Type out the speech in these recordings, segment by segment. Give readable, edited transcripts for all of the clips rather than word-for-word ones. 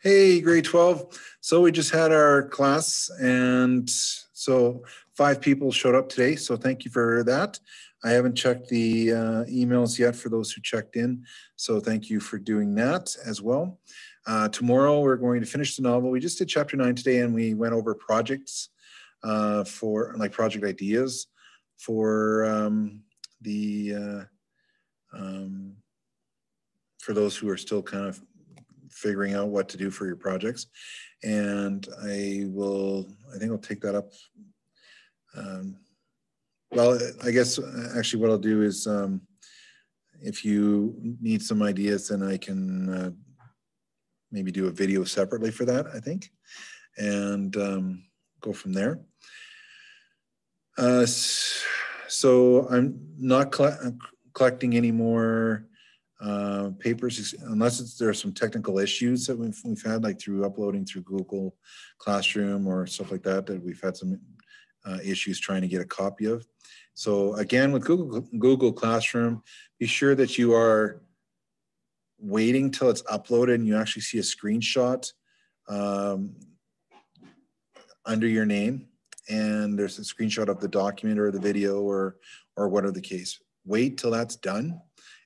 Hey, grade 12. So we just had our class, and so 5 people showed up today. So thank you for that. I haven't checked the emails yet for those who checked in. So thank you for doing that as well. Tomorrow we're going to finish the novel. We just did chapter 9 today, and we went over projects for like project ideas for for those who are still kind of figuring out what to do for your projects. And I think I'll take that up. Well, I guess actually what I'll do is if you need some ideas, then I can maybe do a video separately for that, I think, and go from there. So I'm not collecting any more papers unless there are some technical issues that we've had, like through uploading through Google Classroom or stuff like that, that we've had some issues trying to get a copy of. So again, with Google Classroom, be sure that you are waiting till it's uploaded and you actually see a screenshot under your name, and there's a screenshot of the document or the video or whatever the case. Wait till that's done,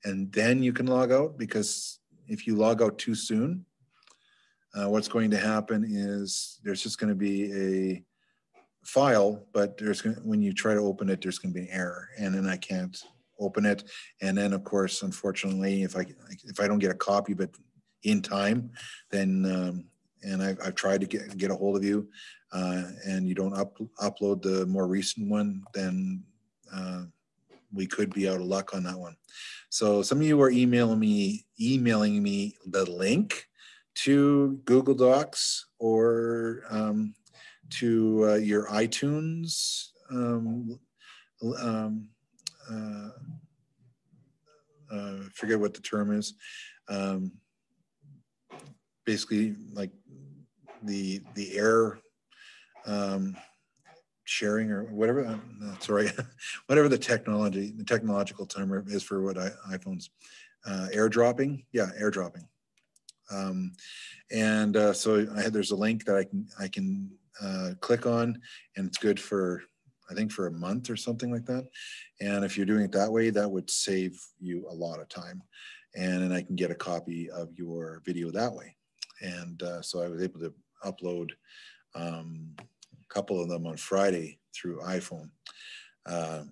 and then you can log out, because if you log out too soon, what's going to happen is there's just going to be a file, but when you try to open it, there's going to be an error, and then I can't open it. And then, of course, unfortunately, if I don't get a copy but in time, then and I've tried to get a hold of you, and you don't upload the more recent one, then we could be out of luck on that one. So some of you are emailing me the link to Google Docs or to your iTunes forget what the term is. Basically, like the error sharing or whatever. Sorry, whatever the technological term is for what iPhones. Airdropping, yeah, airdropping. So there's a link that I can click on, and it's good for, I think, for a month or something like that. And if you're doing it that way, that would save you a lot of time, and then I can get a copy of your video that way. And so I was able to upload a couple of them on Friday through iPhone,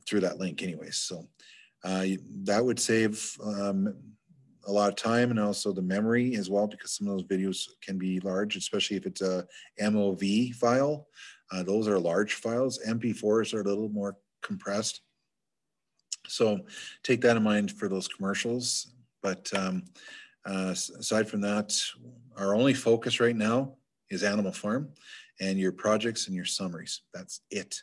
through that link anyways. So that would save a lot of time, and also the memory as well, because some of those videos can be large, especially if it's a MOV file. Those are large files. MP4s are a little more compressed. So take that in mind for those commercials. But aside from that, our only focus right now is Animal Farm and your projects and your summaries. That's it.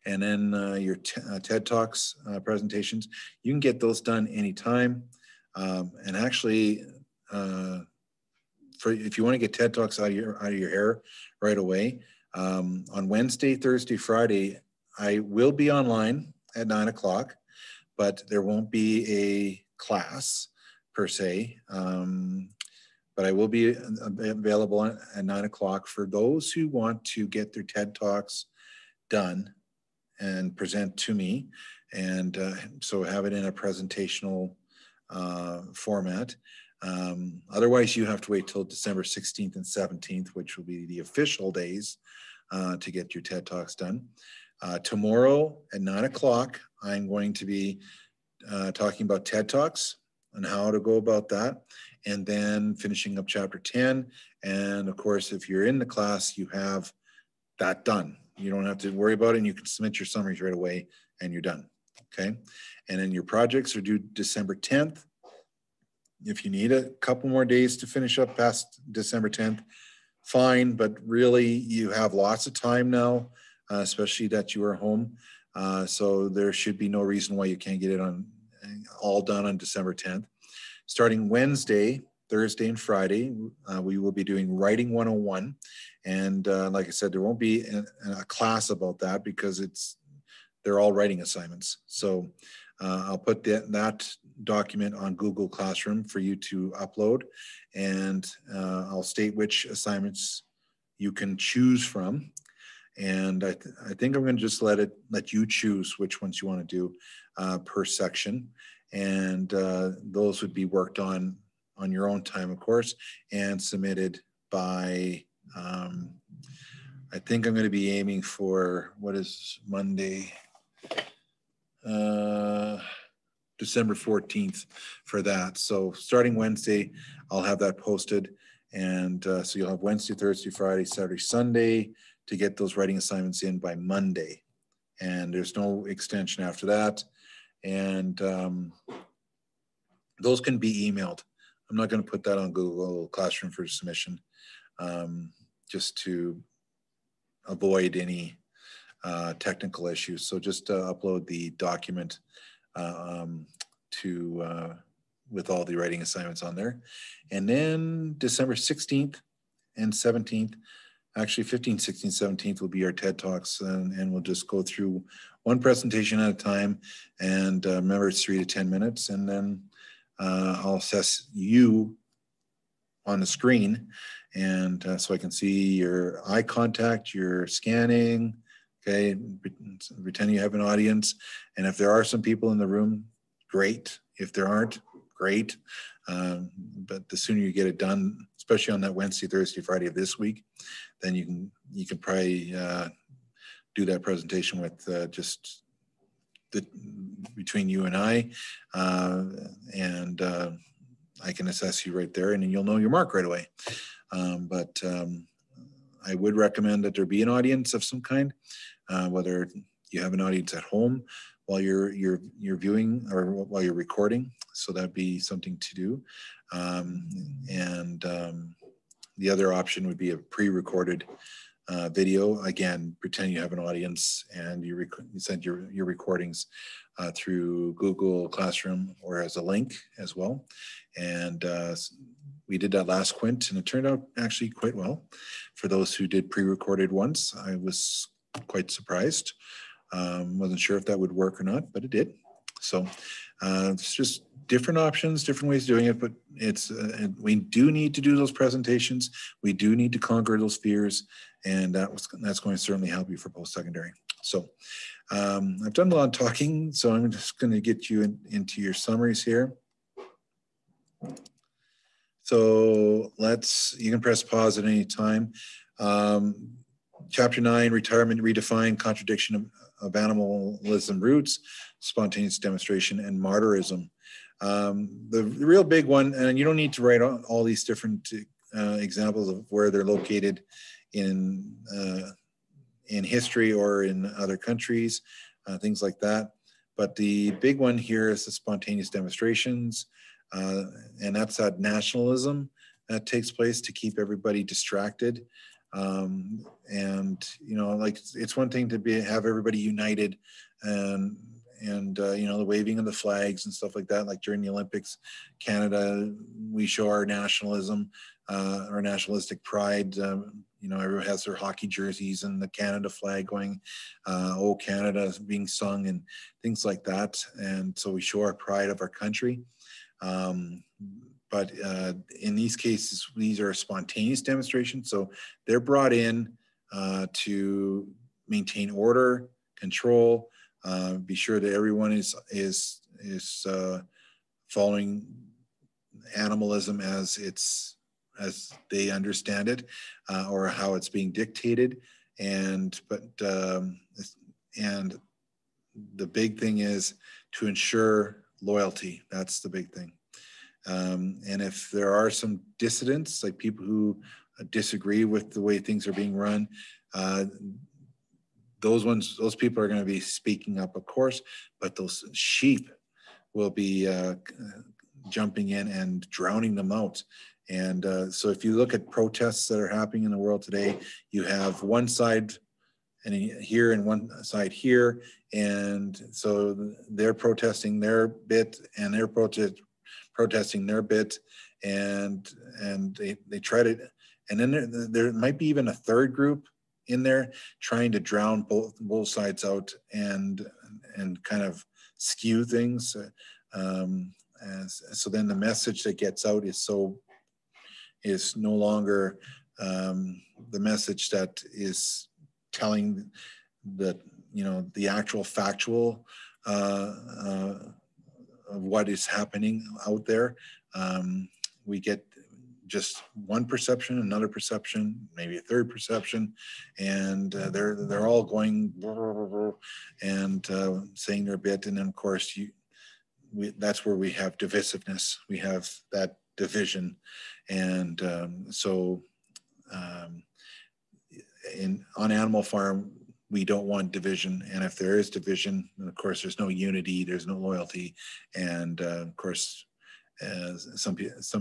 And then your TED Talks presentations, you can get those done anytime. And actually, if you want to get TED Talks out of your hair right away, on Wednesday, Thursday, Friday, I will be online at 9 o'clock, but there won't be a class per se. But I will be available at 9 o'clock for those who want to get their TED Talks done and present to me, and so have it in a presentational format. Otherwise, you have to wait till December 16th and 17th, which will be the official days to get your TED Talks done. Tomorrow at 9 o'clock, I'm going to be talking about TED Talks and how to go about that, and then finishing up chapter 10. And of course, if you're in the class, you have that done. You don't have to worry about it, and you can submit your summaries right away, and you're done. Okay. And then your projects are due December 10th. If you need a couple more days to finish up past December 10th, fine, but really you have lots of time now, especially that you are home. So there should be no reason why you can't get it all done on December 10th. Starting Wednesday, Thursday, and Friday, we will be doing Writing 101. And like I said, there won't be a class about that, because they're all writing assignments. So I'll put that document on Google Classroom for you to upload, and I'll state which assignments you can choose from. And I think I'm going to just let you choose which ones you want to do per section, and those would be worked on your own time, of course, and submitted by. I think I'm going to be aiming for, what is Monday? December 14th for that. So starting Wednesday, I'll have that posted. And so you'll have Wednesday, Thursday, Friday, Saturday, Sunday to get those writing assignments in by Monday. And there's no extension after that. And those can be emailed. I'm not going to put that on Google Classroom for submission, just to avoid any technical issues. So just upload the document with all the writing assignments on there. And then December 16th and 17th, actually 15th, 16th, 17th will be our TED Talks, and we'll just go through one presentation at a time. And remember, it's 3 to 10 minutes. And then I'll assess you on the screen, and so I can see your eye contact, your scanning, okay, pretend you have an audience. And if there are some people in the room, great. If there aren't, great. But the sooner you get it done, especially on that Wednesday, Thursday, Friday of this week, then you can probably do that presentation with just between you and I, and I can assess you right there, and you'll know your mark right away. But I would recommend that there be an audience of some kind, whether you have an audience at home while you're viewing or while you're recording. So that'd be something to do. The other option would be a pre-recorded video. Again, pretend you have an audience and you send your recordings through Google Classroom or as a link as well. And we did that last Quint, and it turned out actually quite well. For those who did pre-recorded ones, I was quite surprised. Wasn't sure if that would work or not, but it did. So it's just different options, different ways of doing it, but it's we do need to do those presentations. We do need to conquer those fears, and that's going to certainly help you for post-secondary. So I've done a lot of talking, so I'm just going to get you into your summaries here. So you can press pause at any time. Chapter 9, Retirement Redefined, Contradiction of Animalism Roots, Spontaneous Demonstration, and Martyrism. The real big one, and you don't need to write all these different examples of where they're located in history or in other countries, things like that. But the big one here is the spontaneous demonstrations, and that's that nationalism that takes place to keep everybody distracted. And like it's one thing to have everybody united, and the waving of the flags and stuff like that. Like during the Olympics, Canada, we show our nationalism, our nationalistic pride. Everyone has their hockey jerseys and the Canada flag going, "Oh Canada" being sung and things like that. And so we show our pride of our country. But in these cases, these are spontaneous demonstrations. So they're brought in to maintain order, control, be sure that everyone is following animalism as they understand it, or how it's being dictated. And the big thing is to ensure loyalty. That's the big thing. And if there are some dissidents, like people who disagree with the way things are being run, those people are going to be speaking up, of course, but those sheep will be jumping in and drowning them out. And so if you look at protests that are happening in the world today, you have one side here and one side here, and so they're protesting their bit and they're protesting their bit, and they try to, and then there might be even a third group in there trying to drown both sides out and kind of skew things so then the message that gets out is no longer the message that is telling the actual factual of what is happening out there. We get just one perception, another perception, maybe a third perception, and they're all going and saying their bit, and then of course that's where we have divisiveness. We have that division, and on Animal Farm, we don't want division, and if there is division, then of course there's no unity, there's no loyalty, and of course some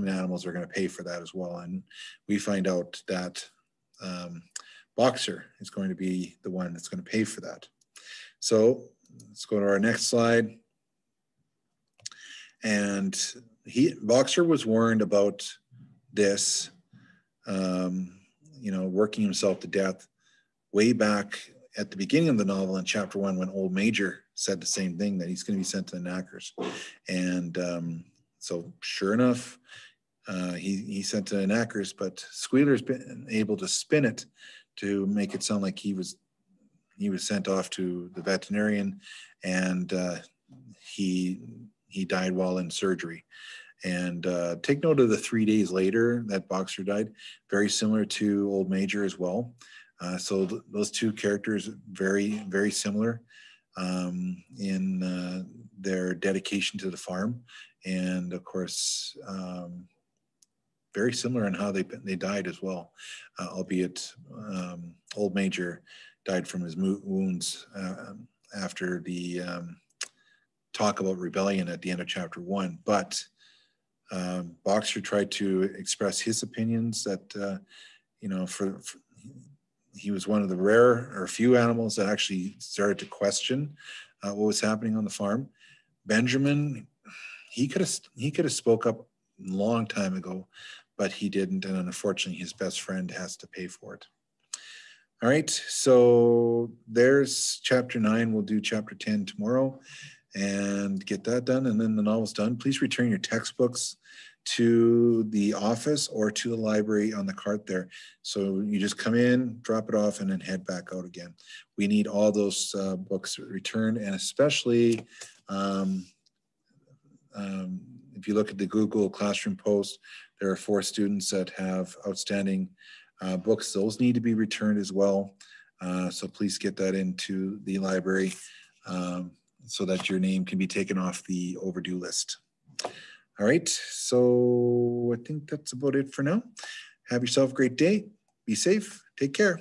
animals are going to pay for that as well. And we find out that Boxer is going to be the one that's going to pay for that. So let's go to our next slide. And Boxer was warned about this, working himself to death way back at the beginning of the novel in chapter 1, when Old Major said the same thing, that he's going to be sent to the knackers. And so sure enough, he sent to the knackers, but Squealer's been able to spin it to make it sound like he was sent off to the veterinarian, and he died while in surgery. And take note of the 3 days later that Boxer died, very similar to Old Major as well. So those two characters, very, very similar in their dedication to the farm. And of course, very similar in how they died as well, albeit Old Major died from his wounds after the talk about rebellion at the end of chapter 1. But Boxer tried to express his opinions that, he was one of the rare or few animals that actually started to question what was happening on the farm. Benjamin, he could have spoke up a long time ago, but he didn't, and unfortunately his best friend has to pay for it. All right, so there's chapter 9. We'll do chapter 10 tomorrow and get that done, and then the novel's done. Please return your textbooks to the office or to the library on the cart there. So you just come in, drop it off, and then head back out again. We need all those books returned, and especially if you look at the Google Classroom post, there are 4 students that have outstanding books. Those need to be returned as well. So please get that into the library so that your name can be taken off the overdue list. All right, so I think that's about it for now. Have yourself a great day. Be safe. Take care.